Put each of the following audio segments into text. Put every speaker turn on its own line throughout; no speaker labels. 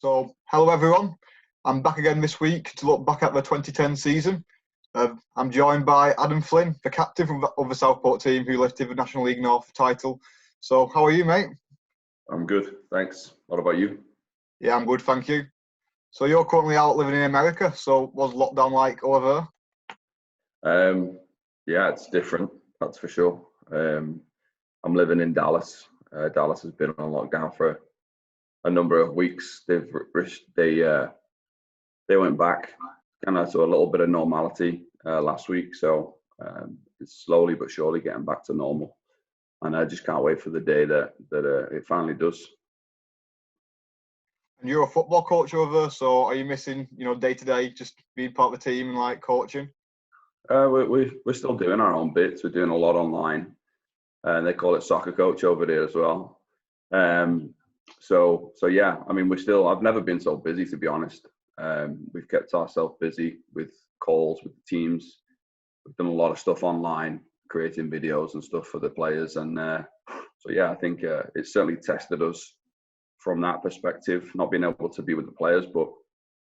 So, hello everyone. I'm back again this week to look back at the 2010 season. I'm joined by Adam Flynn, the captain of the Southport team who lifted the National League North title. So, how are you, mate?
I'm good, thanks. What about you?
Yeah, I'm good, thank you. So, you're currently out living in America. So, what's lockdown like over
there? Yeah, it's different, that's for sure. I'm living in Dallas. Dallas has been on lockdown for a number of weeks. They went back kind of to a little bit of normality last week, so it's slowly but surely getting back to normal. And I just can't wait for the day that it finally does.
And you're a football coach over there, so are you missing, day to day, just being part of the team and like coaching?
We're still doing our own bits. We're doing a lot online, and they call it soccer coach over there as well. So yeah, I mean, I've never been so busy, to be honest. We've kept ourselves busy with calls with the teams. We've done a lot of stuff online, creating videos and stuff for the players. And so yeah, I think it's certainly tested us from that perspective, not being able to be with the players, but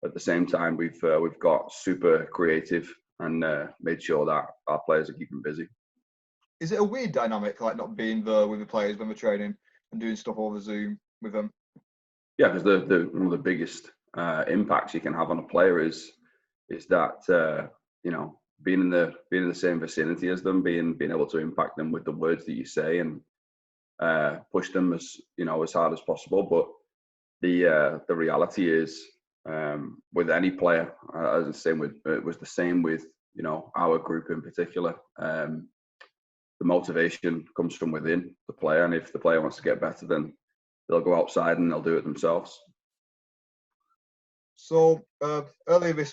at the same time, we've got super creative and made sure that our players are keeping busy.
Is it a weird dynamic, like not being there with the players when we're training and doing stuff over Zoom with them?
Yeah, because one of the biggest impacts you can have on a player is that being in the same vicinity as them, being able to impact them with the words that you say and push them as hard as possible. But the reality is, with any player, as it was the same with our group in particular. The motivation comes from within the player, and if the player wants to get better, then they'll go outside and they'll do it themselves.
So earlier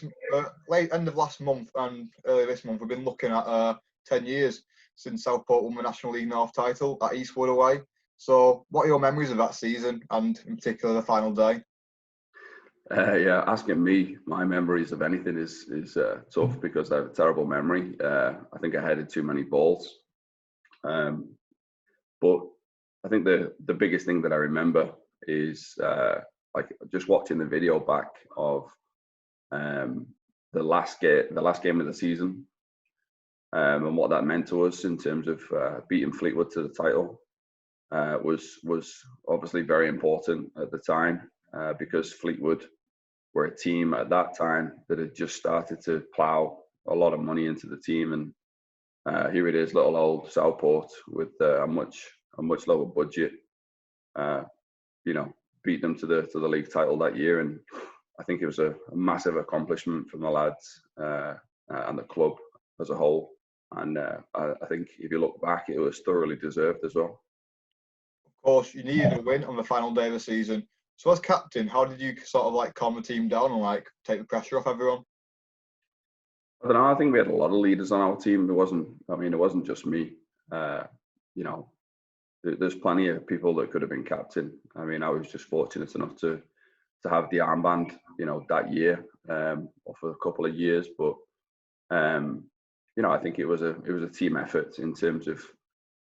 end of last month and earlier this month, we've been looking at 10 years since Southport won the National League North title at Eastwood away. So what are your memories of that season and in particular the final day?
Yeah, asking me my memories of anything is tough because I have a terrible memory. I think I headed too many balls. But I think the biggest thing that I remember is like just watching the video back of the last game of the season, and what that meant to us in terms of beating Fleetwood to the title was obviously very important at the time because Fleetwood were a team at that time that had just started to plough a lot of money into the team, and here it is, little old Southport with a much lower budget, beat them to the league title that year. And I think it was a massive accomplishment from the lads and the club as a whole. And I think if you look back, it was thoroughly deserved as well.
Of course, you needed a win on the final day of the season. So as captain, how did you sort of like calm the team down and like take the pressure off everyone?
I don't know. I think we had a lot of leaders on our team. It wasn't just me. There's plenty of people that could have been captain. I mean, I was just fortunate enough to have the armband, that year, or for a couple of years. But I think it was a team effort in terms of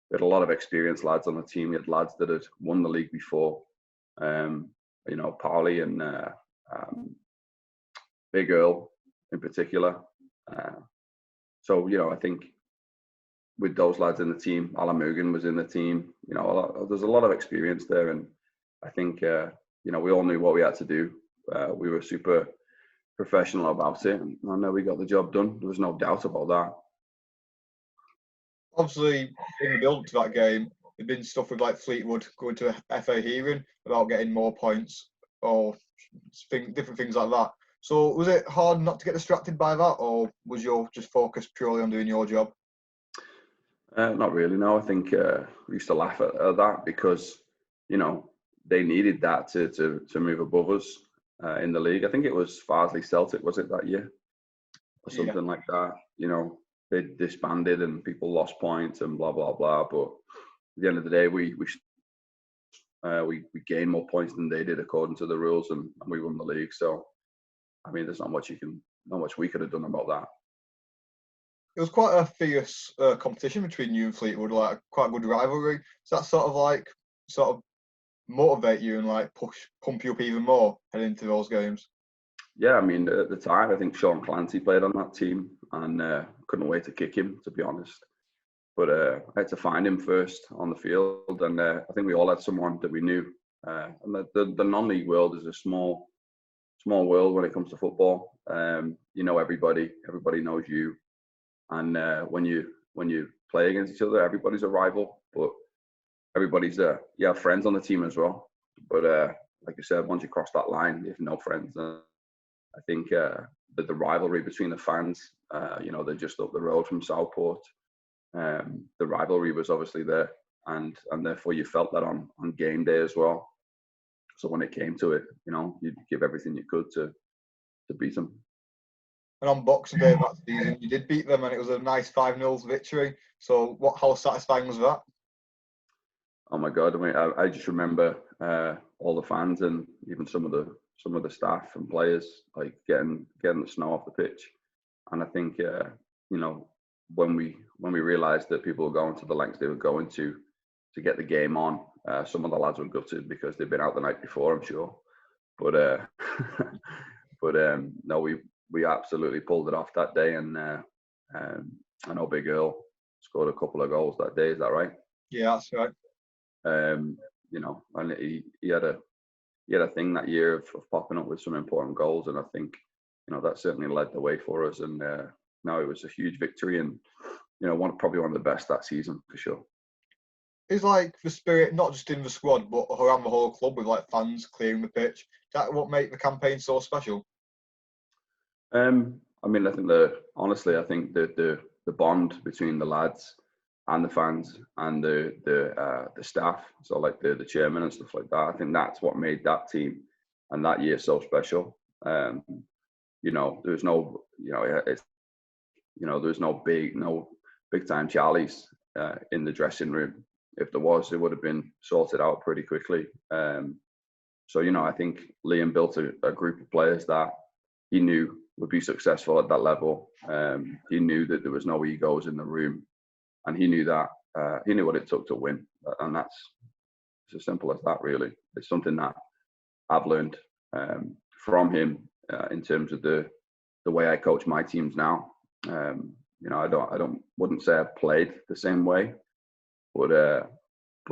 we had a lot of experienced lads on the team. We had lads that had won the league before. Parley and Big Earl in particular. So I think with those lads in the team, Alan Mugan was in the team. There's a lot of experience there, and I think we all knew what we had to do. We were super professional about it, and I know we got the job done. There was no doubt about that.
Obviously, in the build to that game, there'd been stuff with like Fleetwood going to a FA hearing about getting more points or different things like that. So was it hard not to get distracted by that, or was your just focused purely on doing your job?
Not really, no. I think we used to laugh at that because, they needed that to move above us in the league. I think it was Farsley Celtic, was it that year? Or something like that. They disbanded and people lost points and blah, blah, blah. But at the end of the day, we gained more points than they did according to the rules, and we won the league. So, I mean, there's not much we could have done about that.
It was quite a fierce competition between you and Fleetwood, like quite a good rivalry. So that's sort of motivate you and like pump you up even more heading into those games?
Yeah, I mean, at the time, I think Sean Clancy played on that team, and couldn't wait to kick him, to be honest. But I had to find him first on the field, and I think we all had someone that we knew. And the non-league world is a small world when it comes to football. You know everybody knows you, and when you play against each other, everybody's a rival, but everybody's you have friends on the team as well. But like you said, once you cross that line, you have no friends. I think the rivalry between the fans, you know, they're just up the road from Southport. The rivalry was obviously there, and therefore you felt that on game day as well. So when it came to it, you know, you'd give everything you could to beat them.
And on Boxing Day of that season, you did beat them, and it was a nice 5-0 victory. So, how satisfying was that?
Oh my God! I mean, I just remember all the fans and even some of the staff and players like getting the snow off the pitch. And I think you know, when we realised that people were going to the lengths they were going to get the game on, some of the lads were gutted because they'd been out the night before, I'm sure. But no, we absolutely pulled it off that day, and I know Big Earl scored a couple of goals that day. Is that right?
Yeah, that's right.
You know, and he had a thing that year of popping up with some important goals, and I think, you know, that certainly led the way for us. And no, it was a huge victory, and you know, probably one of the best that season for sure.
It's like the spirit, not just in the squad, but around the whole club, with like fans clearing the pitch. Is that what made the campaign so special?
I mean, I think honestly, I think the bond between the lads and the fans and the staff, so like the chairman and stuff like that, I think that's what made that team and that year so special. You know, there was no, you know, there was no big time Charlies in the dressing room. If there was, it would have been sorted out pretty quickly. So, you know, I think Liam built a group of players that he knew would be successful at that level. He knew that there was no egos in the room, and he knew that he knew what it took to win. And it's as simple as that, really. It's something that I've learned from him in terms of the way I coach my teams now. You know, I wouldn't say I've played the same way, but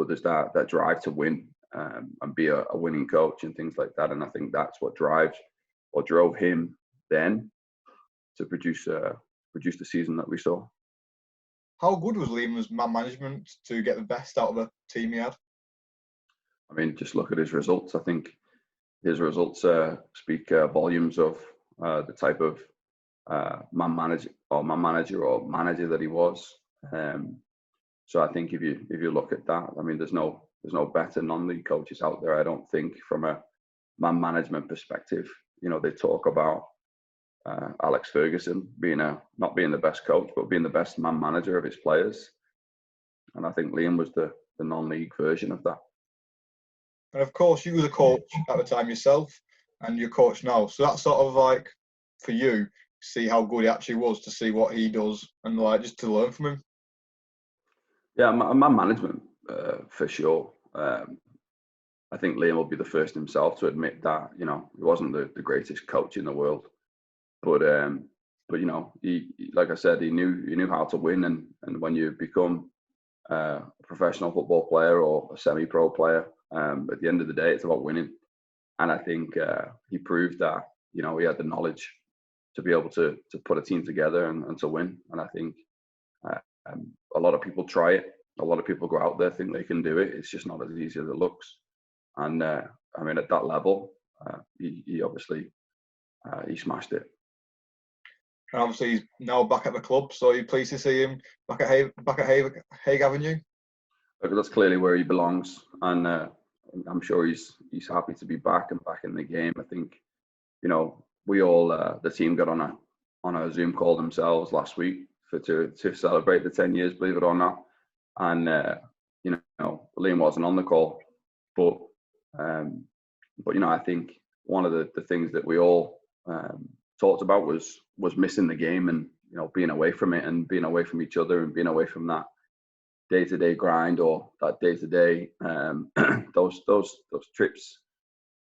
there's that drive to win and be a winning coach and things like that. And I think that's what drove him then to produce the season that we saw.
How good was Liam's man management to get the best out of the team he had?
I mean, just look at his results. I think his results speak volumes of the type of manager that he was. So I think if you look at that, I mean, there's no better non-league coaches out there, I don't think, from a man management perspective. You know, they talk about Alex Ferguson not being the best coach, but being the best man manager of his players. And I think Liam was the non-league version of that.
And of course, you were the coach at the time yourself, and you're coach now. So that's sort of like, for you, see how good he actually was, to see what he does, and like just to learn from him.
Yeah, man management for sure. I think Liam will be the first himself to admit that, you know, he wasn't the greatest coach in the world, but you know, he, like I said, he knew how to win, and when you become a professional football player or a semi-pro player, at the end of the day, it's about winning. And I think he proved that, you know, he had the knowledge to be able to put a team together and to win. And I think a lot of people try it. A lot of people go out there, think they can do it. It's just not as easy as it looks. And I mean, at that level, he obviously he smashed it.
And obviously, he's now back at the club, so you're pleased to see him back at Hague Avenue.
That's clearly where he belongs, and I'm sure he's happy to be back and back in the game. I think, you know, we all the team got on a Zoom call themselves last week to celebrate the 10 years, believe it or not. And you know, Liam wasn't on the call, but you know, I think one of the things that we all talked about was missing the game, and, you know, being away from it, and being away from each other, and being away from that day-to-day grind or that day-to-day those trips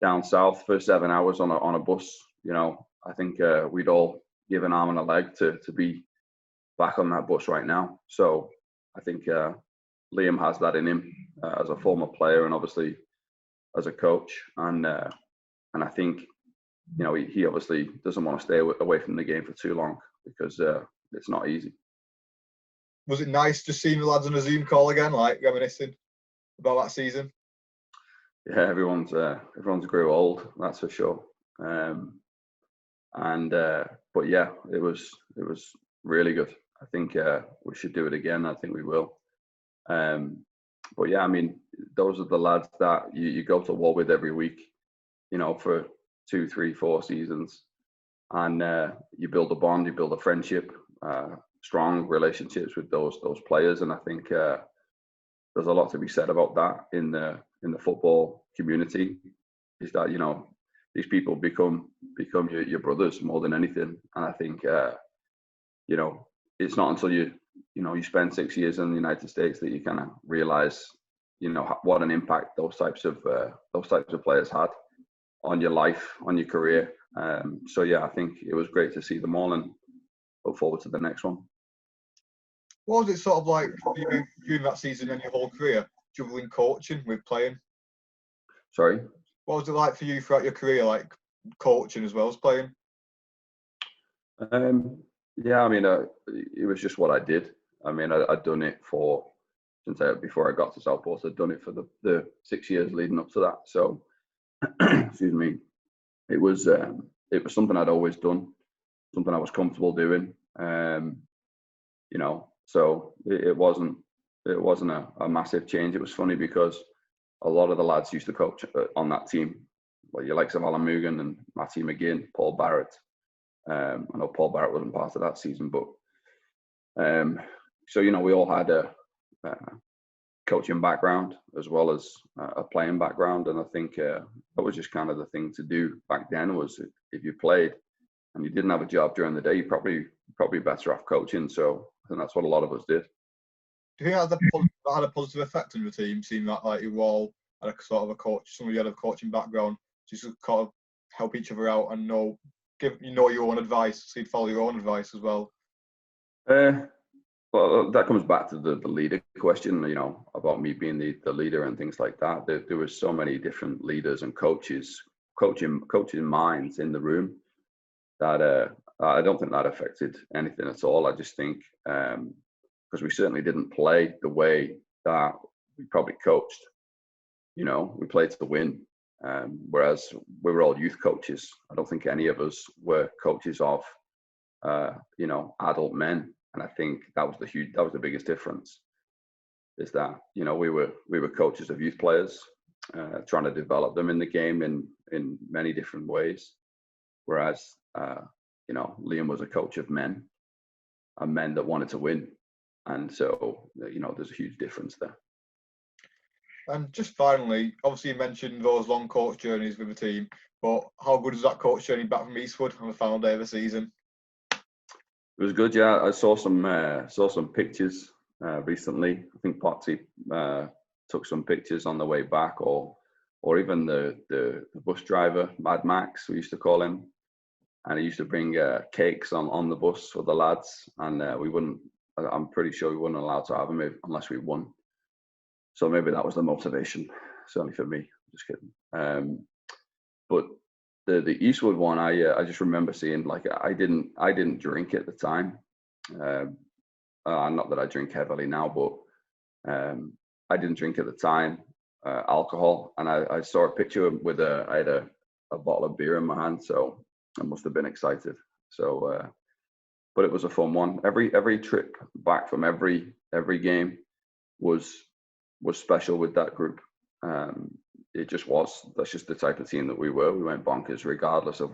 down south for 7 hours on a bus. You know, I think we'd all give an arm and a leg to be back on that bus right now. So I think Liam has that in him as a former player and obviously as a coach. And I think, you know, he obviously doesn't want to stay away from the game for too long because it's not easy.
Was it nice just seeing the lads on a Zoom call again, like reminiscing about that season?
Yeah, everyone's grew old, that's for sure. But yeah, it was really good. I think we should do it again. I think we will. But yeah, I mean, those are the lads that you go to war with every week, you know, for 2, 3, 4 seasons, and you build a bond, you build a friendship, strong relationships with those players, and I think there's a lot to be said about that in the football community. Is that, you know, these people become your brothers more than anything, and I think you know, it's not until you spend 6 years in the United States that you kind of realize, you know, what an impact those types of players had on your life, on your career. So yeah, I think it was great to see them all and look forward to the next one.
What was it sort of like for you during that season and your whole career, juggling coaching with playing?
Sorry?
What was it like for you throughout your career, like coaching as well as playing?
Yeah, I mean, it was just what I did. I mean, I'd done it before I got to Southport. I'd done it for the 6 years leading up to that. So, excuse me, it was something I'd always done, something I was comfortable doing. You know, so it wasn't a massive change. It was funny because a lot of the lads used to coach on that team, like your likes of Alan Mugan and Matty McGinn, Paul Barrett. I know Paul Barrett wasn't part of that season, but so, you know, we all had a coaching background as well as a playing background, and I think that was just kind of the thing to do back then. Was if you played and you didn't have a job during the day, you probably better off coaching. So I think that's what a lot of us did.
Do you think that had a positive effect on your team, seeing that like you all had a sort of a coach, somebody had a coaching background, just to kind of help each other out and give your own advice, so you'd follow your own advice as well?
Well, that comes back to the leader question, you know, about me being the leader and things like that. There were so many different leaders and coaching minds in the room that I don't think that affected anything at all. I just think because we certainly didn't play the way that we probably coached. You know, we played to win, whereas we were all youth coaches. I don't think any of us were coaches of, you know, adult men. And I think that was the biggest difference, is that, you know, we were coaches of youth players, trying to develop them in the game in many different ways. Whereas, you know, Liam was a coach of men, and men that wanted to win. And so, you know, there's a huge difference there.
And just finally, obviously you mentioned those long coach journeys with the team, but how good is that coach journey back from Eastwood on the final day of the season?
It was good, yeah. I saw some pictures recently. I think Potsy took some pictures on the way back, or even the bus driver, Mad Max, we used to call him, and he used to bring cakes on the bus for the lads, and I'm pretty sure we weren't allowed to have them unless we won. So maybe that was the motivation, certainly for me. Just kidding. But the Eastwood one, I just remember seeing, like, I didn't drink at the time. Not that I drink heavily now, but I didn't drink at the time alcohol, and I saw a picture with I had a bottle of beer in my hand, so I must have been excited. So, but it was a fun one. Every trip back from every game was special with that group. It just was. That's just the type of team that we were. We went bonkers regardless of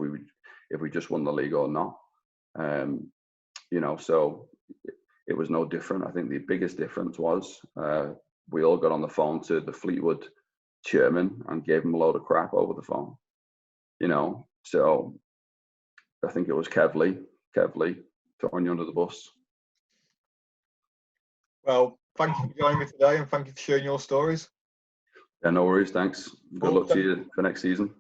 if we just won the league or not. You know, so it was no different. I think the biggest difference was we all got on the phone to the Fleetwood chairman and gave him a load of crap over the phone. You know, so I think it was Kevley throwing you under the bus.
Well, thank you for joining me today, and thank you for sharing your stories.
Yeah, no worries. Thanks. Good luck to you for next season.